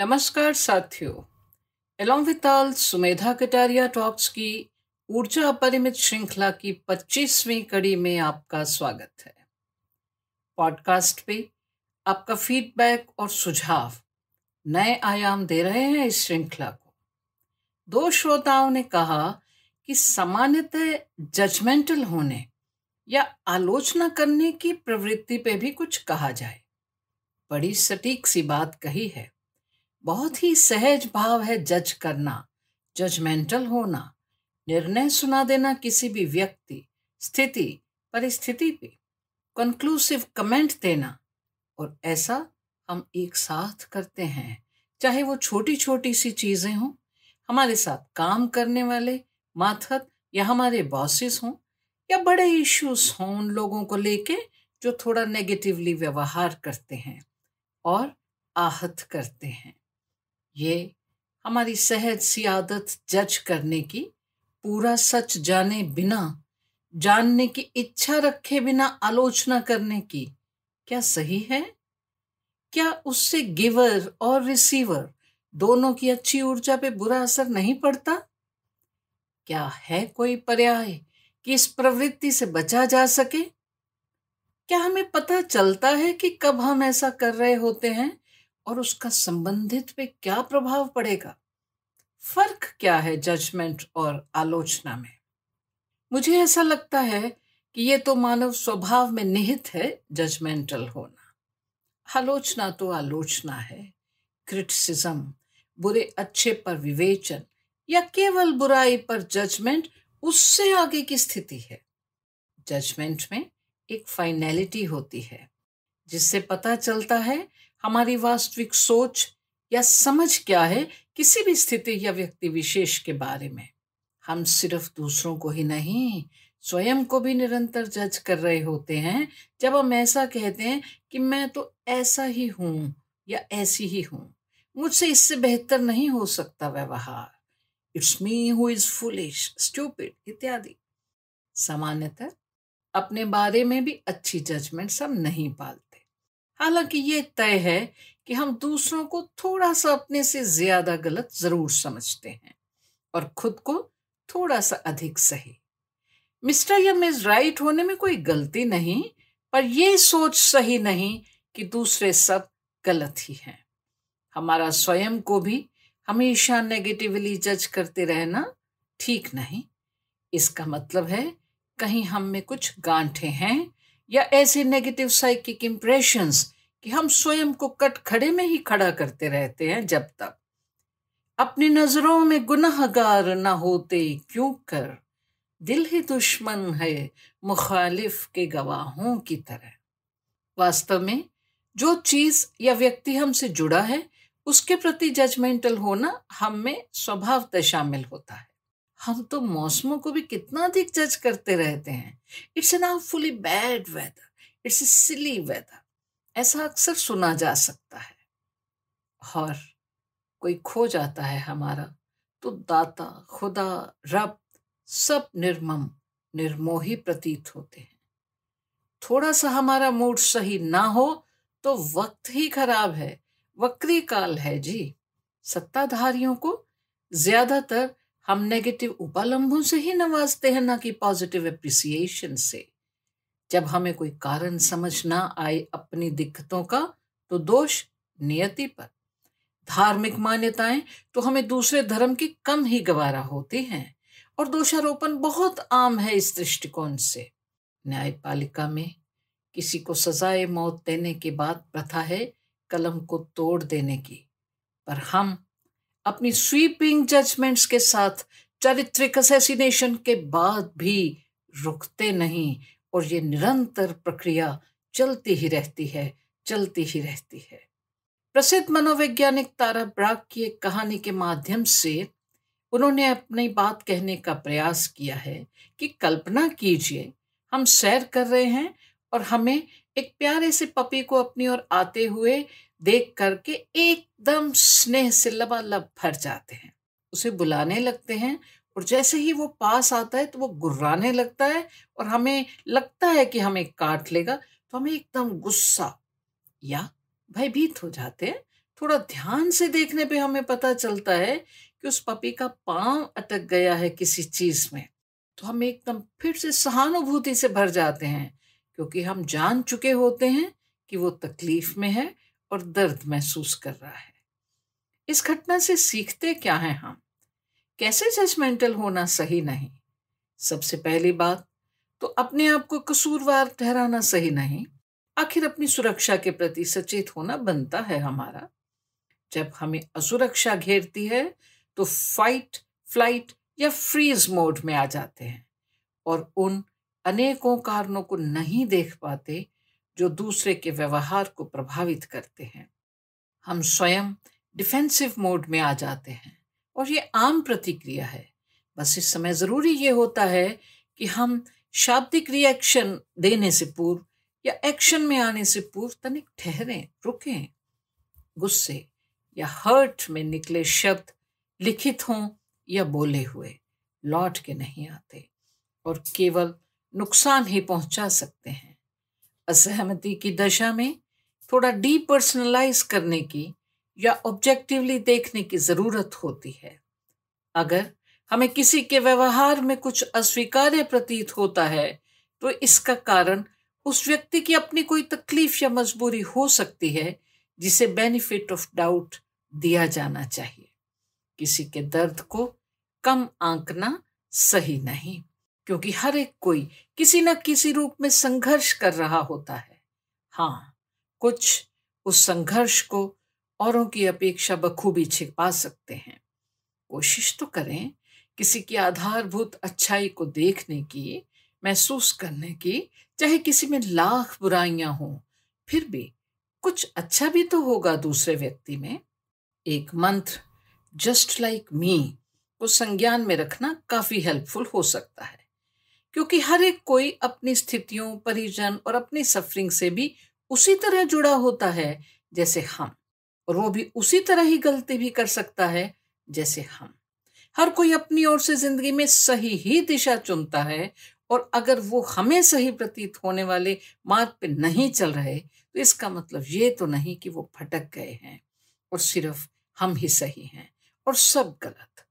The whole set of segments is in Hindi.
नमस्कार साथियों। Along with all Sumedha Kataria talks की ऊर्जा अपरिमित श्रृंखला की 25वीं कड़ी में आपका स्वागत है। पॉडकास्ट पे आपका फीडबैक और सुझाव नए आयाम दे रहे हैं इस श्रृंखला को। दो श्रोताओं ने कहा कि सामान्यतः जजमेंटल होने या आलोचना करने की प्रवृत्ति पे भी कुछ कहा जाए। बड़ी सटीक सी बात कही है। बहुत ही सहज भाव है जज करना, जजमेंटल होना, निर्णय सुना देना किसी भी व्यक्ति, स्थिति, परिस्थिति पे, कंक्लूसिव कमेंट देना, और ऐसा हम एक साथ करते हैं। चाहे वो छोटी छोटी सी चीजें हों, हमारे साथ काम करने वाले मातहत या हमारे बॉसेस हों, या बड़े इश्यूज हों उन लोगों को लेके जो थोड़ा नेगेटिवली व्यवहार करते हैं और आहत करते हैं। ये हमारी सहज सी आदत जज करने की, पूरा सच जाने बिना, जानने की इच्छा रखे बिना आलोचना करने की, क्या सही है? क्या उससे गिवर और रिसीवर दोनों की अच्छी ऊर्जा पे बुरा असर नहीं पड़ता? क्या है कोई पर्याय कि इस प्रवृत्ति से बचा जा सके? क्या हमें पता चलता है कि कब हम ऐसा कर रहे होते हैं और उसका संबंधित पे क्या प्रभाव पड़ेगा? फर्क क्या है जजमेंट और आलोचना में? मुझे ऐसा लगता है कि ये तो मानव स्वभाव में निहित है जजमेंटल होना। आलोचना तो आलोचना है, क्रिटिसिज्म, बुरे अच्छे पर विवेचन या केवल बुराई पर जजमेंट, उससे आगे की स्थिति है। जजमेंट में एक फाइनैलिटी होती है जिससे पता चलता है हमारी वास्तविक सोच या समझ क्या है किसी भी स्थिति या व्यक्ति विशेष के बारे में। हम सिर्फ दूसरों को ही नहीं, स्वयं को भी निरंतर जज कर रहे होते हैं जब हम ऐसा कहते हैं कि मैं तो ऐसा ही हूं या ऐसी ही हूं, मुझसे इससे बेहतर नहीं हो सकता व्यवहार, it's me who is foolish, stupid इत्यादि। सामान्यतः अपने बारे में भी अच्छी जजमेंट सब नहीं पालते। हालांकि ये तय है कि हम दूसरों को थोड़ा सा अपने से ज्यादा गलत जरूर समझते हैं और खुद को थोड़ा सा अधिक सही। मिस्टर या मिस राइट होने में कोई गलती नहीं, पर यह सोच सही नहीं कि दूसरे सब गलत ही हैं। हमारा स्वयं को भी हमेशा नेगेटिवली जज करते रहना ठीक नहीं। इसका मतलब है कहीं हम में कुछ गांठें हैं या ऐसे नेगेटिव साइकिक इंप्रेशंस कि हम स्वयं को कटखड़े में ही खड़ा करते रहते हैं जब तक अपनी नजरों में गुनहगार न होते क्यों कर, दिल ही दुश्मन है मुखालिफ के गवाहों की तरह। वास्तव में जो चीज या व्यक्ति हमसे जुड़ा है उसके प्रति जजमेंटल होना हम में स्वभावतः शामिल होता है। हम तो मौसमों को भी कितना अधिक जज करते रहते हैं। It's an fully bad weather, it's a silly weather, ऐसा अक्सर सुना जा सकता है। और कोई खो जाता है हमारा तो दाता, खुदा, रब सब निर्मम, निर्मोही प्रतीत होते हैं। थोड़ा सा हमारा मूड सही ना हो तो वक्त ही खराब है, वक्री काल है जी। सत्ताधारियों को ज्यादातर हम नेगेटिव उपलम्भों से ही नवाजते हैं, ना कि पॉजिटिव एप्रिसिएशन से। जब हमें कोई कारण समझ ना आए अपनी दिक्कतों का तो दोष नियति पर। धार्मिक मान्यताएं तो हमें दूसरे धर्म की कम ही गवारा होती हैं और दोषारोपण बहुत आम है इस दृष्टिकोण से। न्यायपालिका में किसी को सजाए मौत देने के बाद प्रथा है कलम को तोड़ देने की, पर हम अपनी स्वीपिंग जजमेंट्स के साथ चारित्रिक असैसिनेशन के बाद भी रुकते नहीं और ये निरंतर प्रक्रिया चलती ही रहती है, चलती ही रहती है। प्रसिद्ध मनोवैज्ञानिक तारा ब्राग की एक कहानी के माध्यम से उन्होंने अपनी बात कहने का प्रयास किया है कि कल्पना कीजिए हम सैर कर रहे हैं और हमें एक प्यारे से पपी को अपनी ओर आते हुए देख करके एकदम स्नेह से लबालब भर जाते हैं, उसे बुलाने लगते हैं और जैसे ही वो पास आता है तो वो गुर्राने लगता है और हमें लगता है कि हमें काट लेगा, तो हमें एकदम गुस्सा या भयभीत हो जाते हैं, थोड़ा ध्यान से देखने पे हमें पता चलता है कि उस पपी का पांव अटक गया है किसी चीज में, तो हम एकदम फिर से सहानुभूति से भर जाते हैं, क्योंकि हम जान चुके होते हैं कि वो तकलीफ में है और दर्द महसूस कर रहा है। इस घटना से सीखते क्या हैं हम? कैसे जजमेंटल होना सही नहीं। सबसे पहली बात तो अपने आप को कसूरवार ठहराना सही नहीं। आखिर अपनी सुरक्षा के प्रति सचेत होना बनता है हमारा। जब हमें असुरक्षा घेरती है तो फाइट, फ्लाइट या फ्रीज मोड में आ जाते हैं और उन अनेकों कारणों को नहीं देख पाते जो दूसरे के व्यवहार को प्रभावित करते हैं। हम स्वयं डिफेंसिव मोड में आ जाते हैं और ये आम प्रतिक्रिया है। बस इस समय जरूरी ये होता है कि हम शाब्दिक रिएक्शन देने से पूर्व या एक्शन में आने से पूर्व तनिक ठहरें, रुकें। गुस्से या हर्ट में निकले शब्द लिखित हों या बोले हुए लौट के नहीं आते और केवल नुकसान ही पहुंचा सकते हैं। असहमति की दशा में थोड़ा डीपर्सनलाइज करने की या ऑब्जेक्टिवली देखने की जरूरत होती है। अगर हमें किसी के व्यवहार में कुछ अस्वीकार्य प्रतीत होता है तो इसका कारण उस व्यक्ति की अपनी कोई तकलीफ या मजबूरी हो सकती है जिसे बेनिफिट ऑफ डाउट दिया जाना चाहिए। किसी के दर्द को कम आंकना सही नहीं, क्योंकि हर एक कोई किसी न किसी रूप में संघर्ष कर रहा होता है। हाँ, कुछ उस संघर्ष को औरों की अपेक्षा बखूबी छिपा सकते हैं। कोशिश तो करें किसी की आधारभूत अच्छाई को देखने की, महसूस करने की। चाहे किसी में लाख बुराइयां हों, फिर भी कुछ अच्छा भी तो होगा दूसरे व्यक्ति में। एक मंत्र जस्ट लाइक मी को संज्ञान में रखना काफी हेल्पफुल हो सकता है, क्योंकि हर एक कोई अपनी स्थितियों, परिजन और अपनी सफरिंग से भी उसी तरह जुड़ा होता है जैसे हम, और वो भी उसी तरह ही गलती भी कर सकता है जैसे हम। हर कोई अपनी ओर से जिंदगी में सही ही दिशा चुनता है, और अगर वो हमें सही प्रतीत होने वाले मार्ग पे नहीं चल रहे तो इसका मतलब ये तो नहीं कि वो भटक गए हैं और सिर्फ हम ही सही हैं और सब गलत।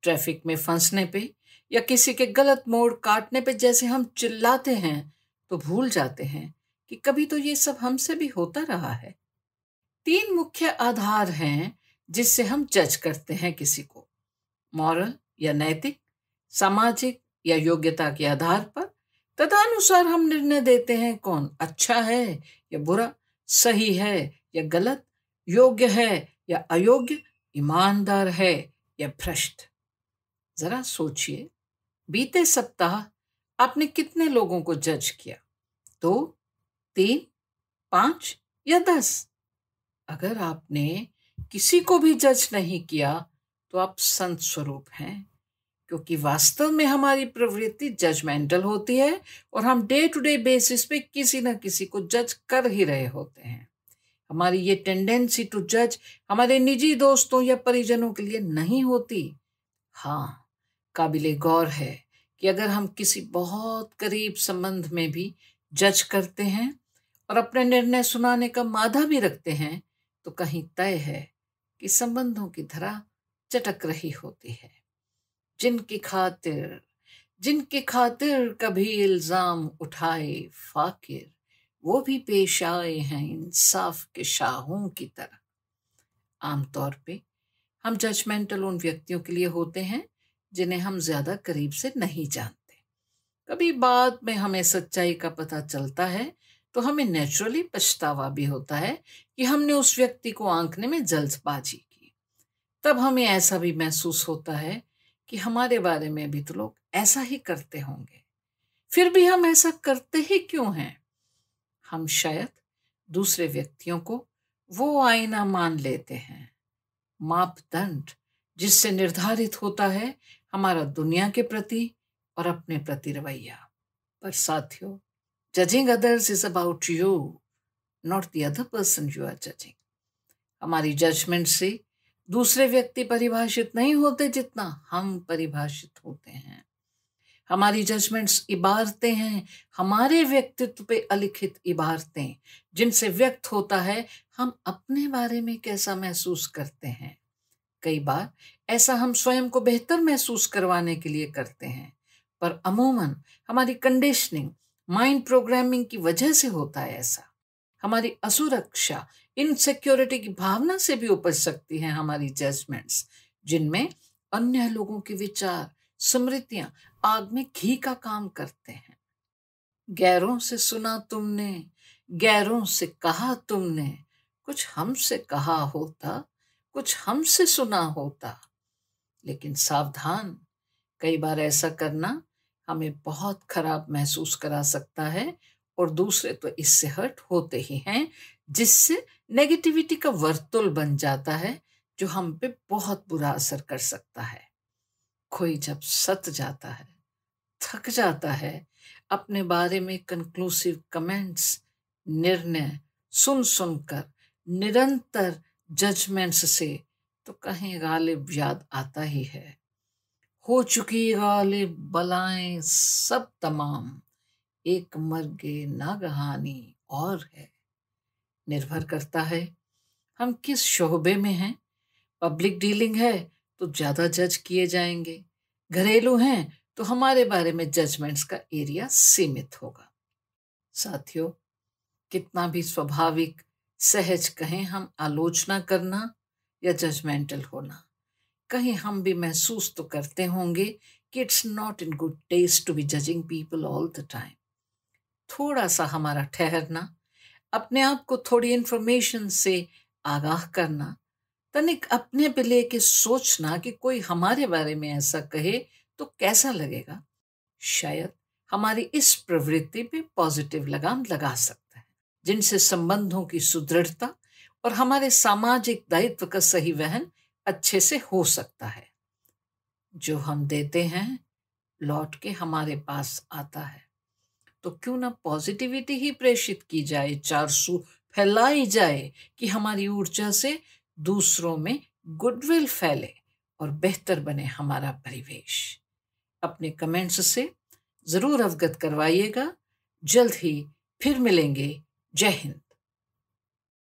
ट्रैफिक में फंसने पे या किसी के गलत मोड़ काटने पे जैसे हम चिल्लाते हैं तो भूल जाते हैं कि कभी तो ये सब हमसे भी होता रहा है। 3 मुख्य आधार हैं जिससे हम जज करते हैं किसी को: मॉरल या नैतिक, सामाजिक या योग्यता के आधार पर। तदनुसार हम निर्णय देते हैं कौन अच्छा है या बुरा, सही है या गलत, योग्य है या अयोग्य, ईमानदार है या भ्रष्ट। जरा सोचिए, बीते सप्ताह आपने कितने लोगों को जज किया? 2, 3, 5 या 10? अगर आपने किसी को भी जज नहीं किया तो आप संत स्वरूप हैं, क्योंकि वास्तव में हमारी प्रवृत्ति जजमेंटल होती है और हम डे टू डे बेसिस पे किसी न किसी को जज कर ही रहे होते हैं। हमारी ये टेंडेंसी टू जज हमारे निजी दोस्तों या परिजनों के लिए नहीं होती। हाँ, काबिले गौर है कि अगर हम किसी बहुत करीब संबंध में भी जज करते हैं और अपने निर्णय सुनाने का मादा भी रखते हैं तो कहीं तय है कि संबंधों की धरा चटक रही होती है। जिनकी खातिर कभी इल्जाम उठाए फाकिर, वो भी पेश आए हैं इंसाफ के शाहों की तरह। आमतौर पे हम जजमेंटल उन व्यक्तियों के लिए होते हैं जिन्हें हम ज्यादा करीब से नहीं जानते। कभी बाद में हमें सच्चाई का पता चलता है तो हमें नेचुरली पछतावा भी होता है कि हमने उस व्यक्ति को आंकने में जल्दबाजी की। तब हमें ऐसा भी महसूस होता है कि हमारे बारे में भी तो लोग ऐसा ही करते होंगे। फिर भी हम ऐसा करते ही क्यों हैं? हम शायद दूसरे व्यक्तियों को वो आईना मान लेते हैं, मापदंड जिससे निर्धारित होता है हमारा दुनिया के प्रति और अपने प्रति रवैया। पर साथियों, judging others is about you, not the other person you are judging. हमारी जजमेंट से दूसरे व्यक्ति परिभाषित नहीं होते जितना हम परिभाषित होते हैं। हमारी जजमेंट्स इबारतें हैं, हमारे व्यक्तित्व पे अलिखित इबारतें, जिनसे व्यक्त होता है हम अपने बारे में कैसा महसूस करते हैं। कई बार ऐसा हम स्वयं को बेहतर महसूस करवाने के लिए करते हैं, पर अमूमन हमारी कंडीशनिंग, माइंड प्रोग्रामिंग की वजह से होता है ऐसा। हमारी असुरक्षा, इनसिक्योरिटी की भावना से भी उपज सकती हैं हमारी जजमेंट्स, जिनमें अन्य लोगों के विचार, स्मृतियां आग में घी का काम करते हैं। गैरों से सुना तुमने, गैरों से कहा तुमने, कुछ हमसे कहा होता, कुछ हमसे सुना होता। लेकिन सावधान, कई बार ऐसा करना हमें बहुत खराब महसूस करा सकता है, और दूसरे तो इससे हर्ट होते ही हैं, जिससे नेगेटिविटी का वर्तुल बन जाता है जो हम पे बहुत बुरा असर कर सकता है। कोई जब सत जाता है, थक जाता है अपने बारे में कंक्लूसिव कमेंट्स, निर्णय सुन सुनकर, निरंतर जजमेंट्स से, तो कहीं गालिब याद आता ही है। हो चुकी गालिब बलाएं सब तमाम, एक मर्गे नागहानी और है। निर्भर करता है हम किस शोबे में हैं। पब्लिक डीलिंग है तो ज्यादा जज किए जाएंगे, घरेलू हैं तो हमारे बारे में जजमेंट्स का एरिया सीमित होगा। साथियों, कितना भी स्वाभाविक, सहज कहें हम आलोचना करना या जजमेंटल होना, कहीं हम भी महसूस तो करते होंगे कि it's not in good taste to be judging people all the time. थोड़ा सा हमारा ठहरना, अपने आप को थोड़ी इंफॉर्मेशन से आगाह करना, तनिक अपने पे लेके सोचना कि कोई हमारे बारे में ऐसा कहे तो कैसा लगेगा, शायद हमारी इस प्रवृत्ति पे पॉजिटिव लगाम लगा सकता है, जिनसे संबंधों की सुदृढ़ता और हमारे सामाजिक दायित्व का सही वहन अच्छे से हो सकता है। जो हम देते हैं लौट के हमारे पास आता है, तो क्यों ना पॉजिटिविटी ही प्रेषित की जाए, चारसू फैलाई जाए कि हमारी ऊर्जा से दूसरों में गुडविल फैले और बेहतर बने हमारा परिवेश। अपने कमेंट्स से जरूर अवगत करवाइएगा। जल्द ही फिर मिलेंगे। जय हिंद।